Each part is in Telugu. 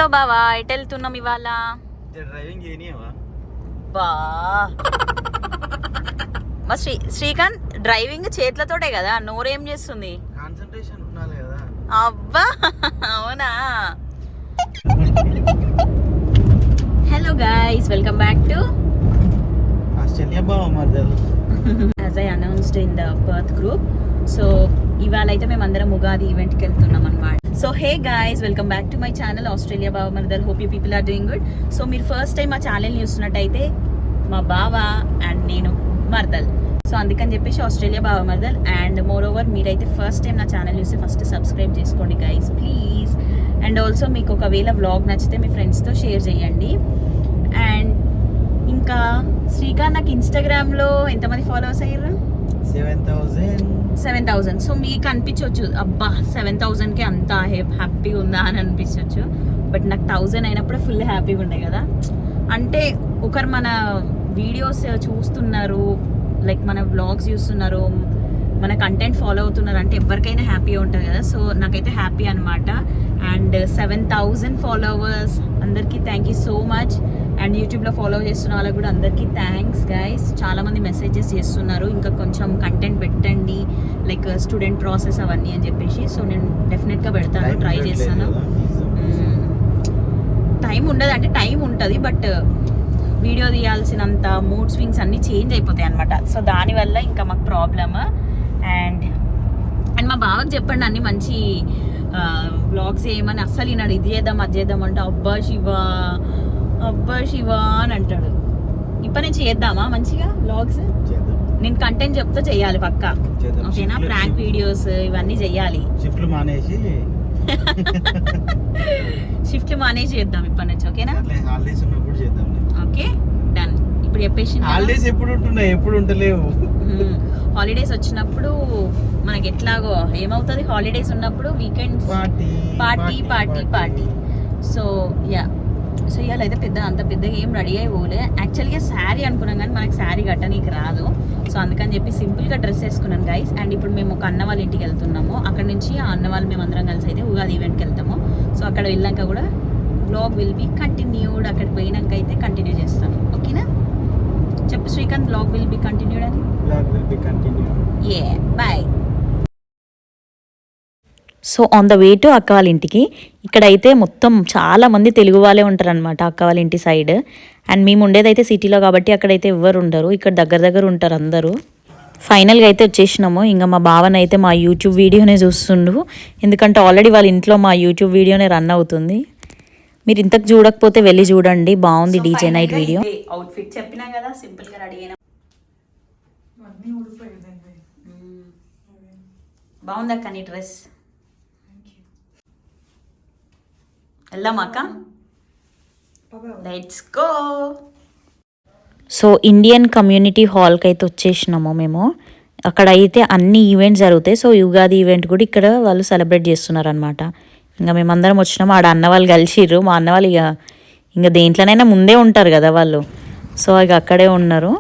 హలో బావా, ఎటు వెళ్తున్నాం ఇవాళ? బా మా శ్రీకాంత్ డ్రైవింగ్ చేతులతోటే కదా, నోరేం చేస్తుంది? అబ్బా అవునా. Hello guys, welcome back to Australia Bava Mardal. As I announced in the birth group. So ఇవాళ అయితే మేము అందరం ఉగాది ఈవెంట్కి వెళ్తున్నాం అనమాట. So hey guys, welcome back to my channel Australia Bava Mardal. Hope you people are doing good. So మీరు ఫస్ట్ టైం మా ఛానల్ని చూస్తున్నట్టయితే మా బావ అండ్ నేను మర్దల్. సో అందుకని చెప్పేసి Australia Bava మర్దల్. And more over మీరైతే ఫస్ట్ టైం నా ఛానల్ చూసి ఫస్ట్ సబ్స్క్రైబ్ చేసుకోండి గైస్ ప్లీజ్. అండ్ ఆల్సో మీకు ఒకవేళ వ్లాగ్ నచ్చితే మీ ఫ్రెండ్స్తో షేర్ చేయండి. అండ్ ఇంకా శ్రీకాంత్ నాకు ఇన్స్టాగ్రామ్లో ఎంతమంది ఫాలోవర్స్ అయ్యారు? 7,000. సో మీకు అనిపించవచ్చు అబ్బా 7,000కి అంత హ్యాపీగా ఉందా అని అనిపించవచ్చు. బట్ నాకు 1,000 అయినప్పుడు ఫుల్ హ్యాపీగా ఉండే కదా. అంటే ఒకరు మన వీడియోస్ చూస్తున్నారు, లైక్ మన వ్లాగ్స్ చూస్తున్నారు, మన కంటెంట్ ఫాలో అవుతున్నారు అంటే ఎవరికైనా హ్యాపీగా ఉంటుంది కదా. సో నాకైతే హ్యాపీ అనమాట. అండ్ 7,000 ఫాలోవర్స్ అందరికీ thank you so much. And యూట్యూబ్లో ఫాలో చేస్తున్న వాళ్ళకి కూడా అందరికీ థ్యాంక్స్ గైస్. చాలామంది మెసేజెస్ చేస్తున్నారు ఇంకా కొంచెం కంటెంట్ పెట్టండి, లైక్ స్టూడెంట్ ప్రాసెస్ అవన్నీ అని చెప్పేసి. సో నేను డెఫినెట్గా పెడతాను, ట్రై చేస్తాను. టైం ఉండదు అంటే టైం ఉంటుంది, బట్ వీడియో తీయాల్సినంత మూడ్ స్వింగ్స్ అన్నీ చేంజ్ అయిపోతాయి అనమాట. సో దానివల్ల ఇంకా మాకు ప్రాబ్లమ్. అండ్ మా బావకి చెప్పండి అన్ని మంచి వ్లాగ్స్ చేయమని. అస్సలు ఈనాడు ఇది చేద్దాం అది చేద్దాం అంటే అబ్బా శివ అని అంటాడు. ఇప్పుడు నేను చేద్దామా మంచిగా వ్లాగ్స్? నేను కంటెంట్ చెప్తా చెయ్యాలి పక్కా, ఓకేనా? ప్రాంక్ వీడియోస్ ఇవన్నీ చెయ్యాలి. షిఫ్ట్లు మానేసి చేద్దాం ఇప్పటి నుంచి, ఓకేనా? Okay done. ఇప్పుడు చెప్పేసి ఎప్పుడు ఉంటలేవు. హాలిడేస్ వచ్చినప్పుడు మనకి ఎట్లాగో ఏమవుతుంది, హాలిడేస్ ఉన్నప్పుడు weekends party. So yeah, so ఇవాళ అయితే అంత పెద్దగా ఏం రెడీ అయి పోలే. యాక్చువల్గా శారీ అనుకున్నాం కానీ మనకి శారీ కట్టనీకి రాదు. సో అందుకని చెప్పి సింపుల్గా డ్రెస్ వేసుకున్నాను గైస్. అండ్ ఇప్పుడు మేము ఒక అన్న వాళ్ళ ఇంటికి వెళ్తున్నాము. అక్కడ నుంచి ఆ అన్న వాళ్ళు మేము అందరం కలిసి అయితే ఉగాది ఈవెంట్కి వెళ్తాము. సో అక్కడ వెళ్ళాక కూడా వ్లాగ్ విల్ బి కంటిన్యూడ్. అక్కడికి పోయినాక అయితే కంటిన్యూ చేస్తాను, ఓకేనా? చెప్పు Srikanth, vlog will be continued అని. ఏ బాయ్. So on the way to అక్క వాళ్ళ ఇంటికి. ఇక్కడైతే మొత్తం చాలా మంది తెలుగు వాళ్ళే ఉంటారు అనమాట అక్క వాళ్ళ ఇంటి సైడ్. అండ్ మేము ఉండేదైతే సిటీలో కాబట్టి అక్కడైతే ఎవ్వరు ఉండరు, ఇక్కడ దగ్గర ఉంటారు అందరూ. ఫైనల్గా అయితే వచ్చేసినాము. ఇంకా మా బావన్ అయితే మా యూట్యూబ్ వీడియోనే చూస్తుండు, ఎందుకంటే ఆల్రెడీ వాళ్ళ ఇంట్లో మా యూట్యూబ్ వీడియోనే రన్ అవుతుంది. మీరు ఇంతకు చూడకపోతే వెళ్ళి చూడండి, బాగుంది డీజే నైట్ వీడియో. అవుట్ఫిట్ చెప్పినా కదా, సింపుల్గా రెడీ అయినా. బాగుంది అక్క నీ డ్రెస్. వెళ్దాం అక్క, let's go. So Indian community హాల్కి అయితే వచ్చేసినాము మేము. అక్కడ అయితే అన్ని ఈవెంట్స్ జరుగుతాయి. సో యుగాది ఈవెంట్ కూడా ఇక్కడ వాళ్ళు సెలబ్రేట్ చేస్తున్నారు అనమాట. ఇంకా మేమందరం వచ్చినాము. ఆడ అన్న వాళ్ళు కలిసిర్రు. మా అన్న వాళ్ళు ఇంకా దేంట్లోనైనా ముందే ఉంటారు కదా వాళ్ళు. సో ఇక అక్కడే ఉన్నారు.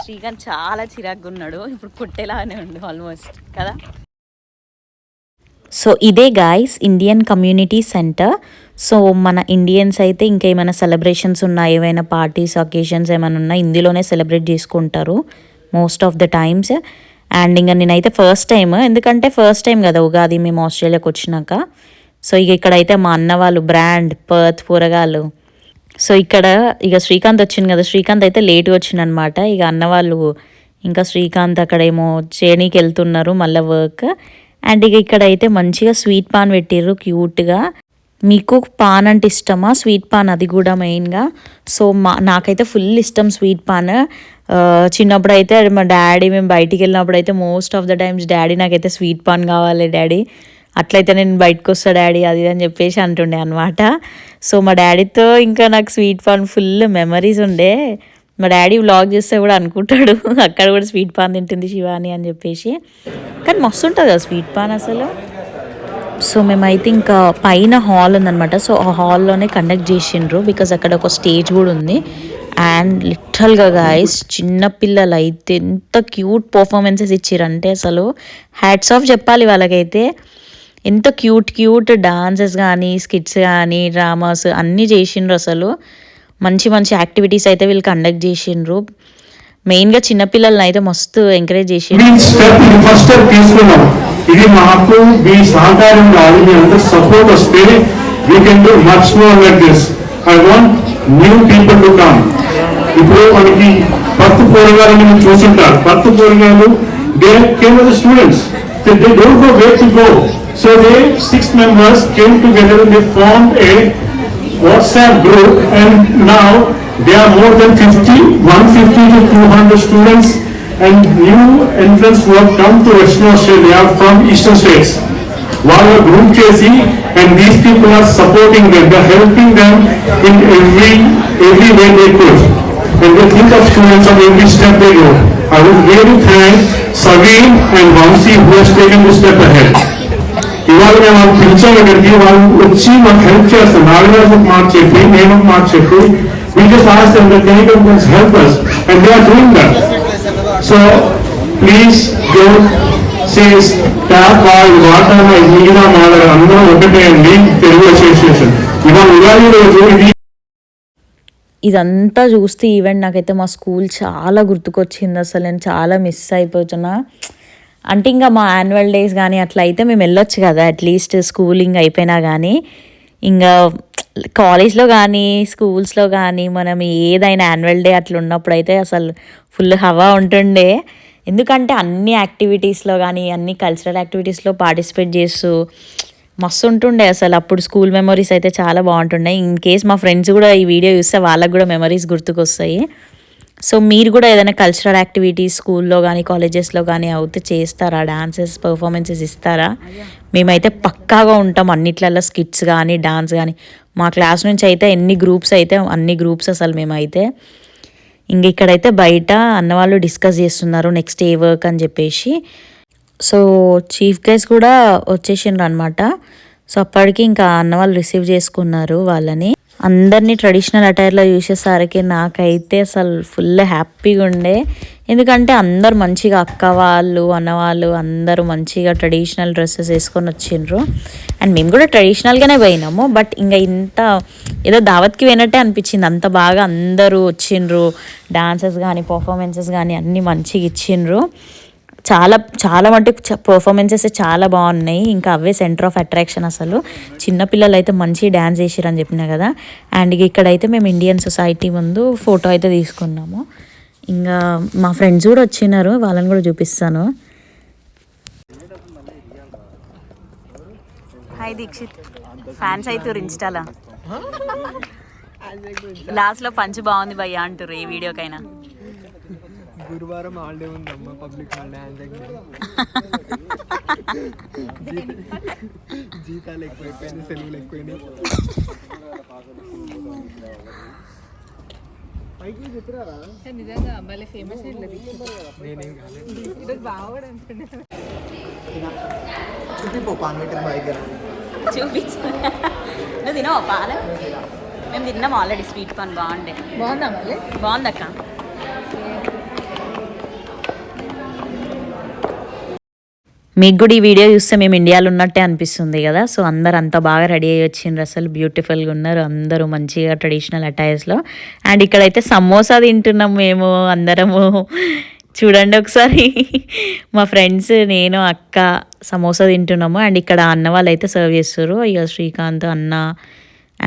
శ్రీకాంత్ చాలా చిరాగ్గా ఉన్నాడు, ఇప్పుడు కుట్టేలానే ఉండు ఆల్మోస్ట్ కదా. సో ఇదే guys Indian community centre. So మన ఇండియన్స్ అయితే ఇంకా ఏమైనా సెలబ్రేషన్స్ ఉన్నా, ఏమైనా పార్టీస్ అకేషన్స్ ఏమైనా ఉన్నా ఇందులోనే సెలబ్రేట్ చేసుకుంటారు most of the times. And ఇంకా నేనైతే ఫస్ట్ టైం, ఎందుకంటే ఫస్ట్ టైం కదా ఉగాది మేము ఆస్ట్రేలియాకి వచ్చినాక. సో ఇక్కడైతే మా అన్న వాళ్ళు బ్రాండ్ పర్త్ కూరగాయలు. సో ఇక్కడ ఇక శ్రీకాంత్ వచ్చింది కదా, శ్రీకాంత్ అయితే లేట్గా వచ్చిందనమాట. ఇక అన్నవాళ్ళు ఇంకా శ్రీకాంత్ అక్కడేమో చేయనీకి వెళ్తున్నారు మళ్ళీ వర్క్. అండ్ ఇక ఇక్కడైతే మంచిగా స్వీట్ పాన్ పెట్టిర్రు క్యూట్గా. మీకు పాన్ అంటే ఇష్టమా? స్వీట్ పాన్ అది కూడా మెయిన్గా. సో నాకైతే ఫుల్ ఇష్టం స్వీట్ పాన్. చిన్నప్పుడు అయితే మా డాడీ, మేము బయటికి వెళ్ళినప్పుడు అయితే most of the times daddy నాకైతే స్వీట్ పాన్ కావాలి డాడీ, అట్లయితే నేను బయటకు వస్తా డాడీ అది అని చెప్పేసి అంటుండే అనమాట. సో మా డాడీతో ఇంకా నాకు స్వీట్ పాన్ ఫుల్ మెమరీస్ ఉండే. మా డాడీ వ్లాగ్ చేస్తే కూడా అనుకుంటాడు అక్కడ కూడా స్వీట్ పాన్ తింటుంది శివాని అని చెప్పేసి. కానీ మస్తు ఉంటుంది కదా స్వీట్ పాన్ అసలు. సో మేమైతే ఇంకా పైన హాల్ ఉందనమాట. సో ఆ హాల్లోనే కండక్ట్ చేసిండ్రు, బికాజ్ అక్కడ ఒక స్టేజ్ కూడా ఉంది. అండ్ లిటరల్గా గాయస్ చిన్నపిల్లలు అయితే ఎంత క్యూట్ పర్ఫార్మెన్సెస్ ఇచ్చారంటే అసలు హ్యాట్స్ ఆఫ్ చెప్పాలి వాళ్ళకైతే. ఎంత క్యూట్ క్యూట్ డాన్సెస్ కానీ స్కిట్స్ కానీ డ్రామాస్ అన్నీ చేసిండ్రు. అసలు మంచి మంచి యాక్టివిటీస్ అయితే వీళ్ళు కండక్ట్ చేసిండ్రు. మెయిన్గా చిన్నపిల్లలని అయితే మస్తు ఎంకరేజ్ చేసిండ్రు. ఫస్ట్ స్టెప్ తీసుకున్నాం. ఇది మాకు మీ సహకారం కాదు, మీ అందరూ సపోర్ట్ వస్తే we can do much more like this. I want new people to come. ఇప్పుడు మనకి పత్తు పోరగాలని మీరు చూసింటారు. పత్తు పోరగాలు they came with students. They don't know where to go. So they 6 members came together and they formed a WhatsApp group, and now there are more than 150 to 200 students and new entrants who have come to Western Australia from eastern states. While a group chasing, and these people are supporting them, they are helping them in every way they could. And they think of students on every step they go. I would really thank Saveen and Vamsi who has taken this step ahead. ఇవాళ మేము వాళ్ళు పిలిచాం ఇక్కడికి, వాళ్ళు వచ్చి మాకు హెల్ప్ చేస్తారు. నాగరాజు ఒక మాట చెప్పి, నేను ఒక మాట చెప్పి, we just asked them that can you guys help us, and they are doing that. So please don't say staff water మీద మాట్లాడారు, అందరూ ఒకటే అండి తెలుగు అసోసియేషన్. ఇవాళ ఉగాది రోజు ఇది ఇదంతా చూస్తే ఈవెంట్ నాకైతే మా స్కూల్ చాలా గుర్తుకొచ్చింది. అసలు నేను చాలా మిస్ అయిపోతున్నా. అంటే ఇంకా మా యాన్యువల్ డేస్ కానీ అట్లా అయితే మేము వెళ్ళొచ్చు కదా, అట్లీస్ట్ స్కూలింగ్ అయిపోయినా కానీ. ఇంకా కాలేజ్లో కానీ స్కూల్స్లో కానీ మనం ఏదైనా యాన్యువల్ డే అట్లా ఉన్నప్పుడు అయితే అసలు ఫుల్ హవా ఉంటుండే. ఎందుకంటే అన్ని యాక్టివిటీస్లో కానీ అన్ని కల్చరల్ యాక్టివిటీస్లో పార్టిసిపేట్ చేస్తూ మస్తు ఉంటుండే. అసలు అప్పుడు స్కూల్ మెమరీస్ అయితే చాలా బాగుంటుండే. ఇన్ కేస్ మా ఫ్రెండ్స్ కూడా ఈ వీడియో చూస్తే వాళ్ళకు కూడా మెమరీస్ గుర్తుకొస్తాయి. సో మీరు కూడా ఏదైనా కల్చరల్ యాక్టివిటీస్ స్కూల్లో కానీ కాలేజెస్లో కానీ అవుతే చేస్తారా? డాన్సెస్ పర్ఫార్మెన్సెస్ ఇస్తారా? మేమైతే పక్కాగా ఉంటాం అన్నిట్లలో, స్కిట్స్ కానీ డాన్స్ కానీ. మా క్లాస్ నుంచి అయితే ఎన్ని గ్రూప్స్ అయితే అన్ని గ్రూప్స్ అసలు మేమైతే. ఇంక ఇక్కడైతే బయట అన్నవాళ్ళు డిస్కస్ చేస్తున్నారు నెక్స్ట్ ఏ వర్క్ అని చెప్పేసి. సో చీఫ్ గెస్ట్ కూడా వచ్చేసిండ్రు అనమాట. సో అప్పటికి ఇంకా అన్నవాళ్ళు రిసీవ్ చేసుకున్నారు వాళ్ళని. అందరినీ ట్రెడిషనల్ అటైర్లో చూసేసరికి నాకైతే అసలు ఫుల్ హ్యాపీగా ఉండే. ఎందుకంటే అందరు మంచిగా అక్క వాళ్ళు అన్నవాళ్ళు అందరూ మంచిగా ట్రెడిషనల్ డ్రెస్సెస్ వేసుకొని వచ్చిండ్రు. అండ్ మేము కూడా ట్రెడిషనల్గానే పోయినాము. బట్ ఇంకా ఇంత ఏదో దావత్కి పోయినట్టే అనిపించింది. అంత బాగా అందరూ వచ్చిండ్రు. డాన్సెస్ కానీ పర్ఫార్మెన్సెస్ కానీ అన్నీ మంచిగా ఇచ్చిండ్రు. చాలా చాలా మటుకు పర్ఫార్మెన్సెస్ చాలా బాగున్నాయి. ఇంకా అవే సెంటర్ ఆఫ్ అట్రాక్షన్. అసలు చిన్నపిల్లలు అయితే మంచి డ్యాన్స్ చేసిరని చెప్పినా కదా. అండ్ ఇక్కడైతే మేము ఇండియన్ సొసైటీ ముందు ఫోటో అయితే తీసుకున్నాము. ఇంకా మా ఫ్రెండ్స్ కూడా వచ్చినారు, వాళ్ళని కూడా చూపిస్తాను. హాయ్ దీక్షిత్, ఫ్యాన్స్ అవుతారు ఇన్స్టాలా. లాస్ట్లో పంచ్ బాగుంది భయ్యా అంటారు ఏ వీడియోకైనా. గురువారం హాలిడే ఉందమ్మా, పబ్లిక్ హాలిడే. జీతాలు ఎక్కువైపోయినాయి, సెలవులు ఎక్కువైనాయి. నిజంగా మళ్ళీ ఫేమస్ నేనేం కాలేదు. బాగా చూపిపో పాన్వెట్టర్ బైక్ చూపించు. నువ్వు తినవా పాలు? మేము తిన్నాం ఆల్రెడీ. స్వీట్ పాన్ బాగుండే. బాగుందా మళ్ళీ? బాగుందక్క. మీకు కూడా ఈ వీడియో చూస్తే మేము ఇండియాలో ఉన్నట్టే అనిపిస్తుంది కదా. సో అందరు అంత బాగా రెడీ అయ్యి వచ్చిండ్రు. అసలు బ్యూటిఫుల్గా ఉన్నారు అందరూ మంచిగా ట్రెడిషనల్ అటైర్స్లో. అండ్ ఇక్కడైతే సమోసా తింటున్నాం మేము అందరము. చూడండి ఒకసారి, మా ఫ్రెండ్స్ నేను అక్క సమోసా తింటున్నాము. అండ్ ఇక్కడ అన్న వాళ్ళు అయితే సర్వ్ చేస్తారు. ఇక శ్రీకాంత్ అన్న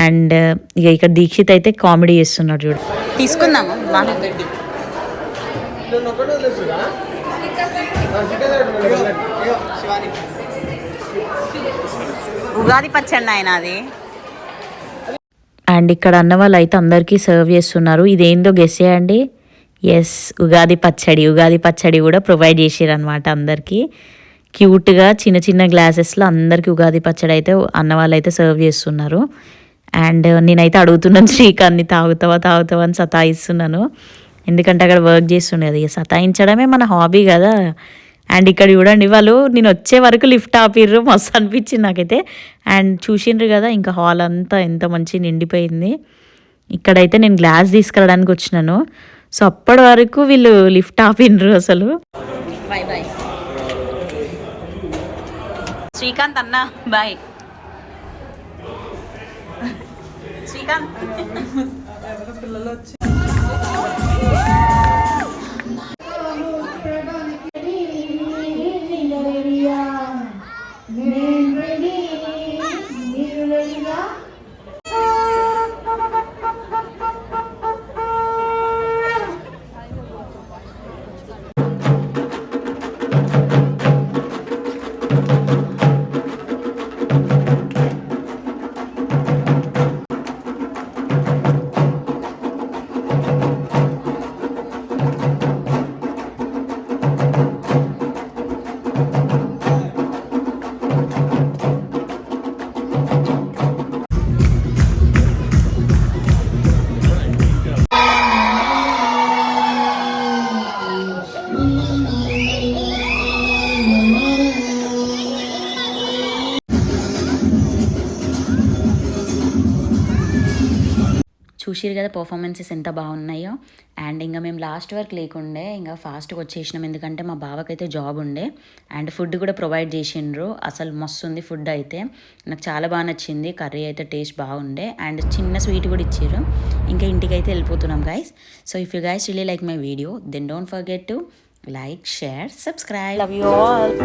అండ్ ఇక ఇక్కడ దీక్షిత్ అయితే కామెడీ చేస్తున్నాడు. చూడు తీసుకుందాము. ఉగాది పచ్చడి ఆయన అది. అండ్ ఇక్కడ అన్న వాళ్ళు అయితే అందరికీ సర్వ్ చేస్తున్నారు. ఇదేందో గెస్ చేయండి. ఎస్, ఉగాది పచ్చడి. ఉగాది పచ్చడి కూడా ప్రొవైడ్ చేసారు అనమాట అందరికీ. క్యూట్గా చిన్న చిన్న గ్లాసెస్లో అందరికీ ఉగాది పచ్చడి అయితే అన్న వాళ్ళు అయితే సర్వ్ చేస్తున్నారు. అండ్ నేనైతే అడుగుతున్నాను శ్రీకాంత్ని, తాగుతావా అని సతాయిస్తున్నాను. ఎందుకంటే అక్కడ వర్క్ చేస్తుండే కదా, ఇక సతాయించడమే మన హాబీ కదా. అండ్ ఇక్కడ చూడండి, వాళ్ళు నేను వచ్చే వరకు లిఫ్ట్ ఆపిర్రు, మస్తు అనిపించింది నాకైతే. అండ్ చూసిండ్రు కదా ఇంకా హాల్ అంతా ఎంత మంచి నిండిపోయింది. ఇక్కడైతే నేను గ్లాస్ తీసుకురావడానికి వచ్చినాను. సో అప్పటి వరకు వీళ్ళు లిఫ్ట్ ఆపినరు అసలు. బాయ్ బాయ్ శ్రీకాంత్ అన్న, బాయ్ శ్రీకాంత్. చూసిరు కదా పర్ఫార్మెన్సెస్ ఎంత బాగున్నాయో. అండ్ ఇంకా మేము లాస్ట్ వరకు లేకుండే ఇంకా ఫాస్ట్గా వచ్చేసినాం, ఎందుకంటే మా బావకైతే జాబ్ ఉండే. అండ్ ఫుడ్ కూడా ప్రొవైడ్ చేసిండ్రు, అసలు మస్తు ఉంది ఫుడ్ అయితే. నాకు చాలా బాగా నచ్చింది, కర్రీ అయితే టేస్ట్ బాగుండే. అండ్ చిన్న స్వీట్ కూడా ఇచ్చారు. ఇంకా ఇంటికి అయితే వెళ్ళిపోతున్నాం guys. So if you guys really like my video then don't forget to like, share, subscribe. Love you all.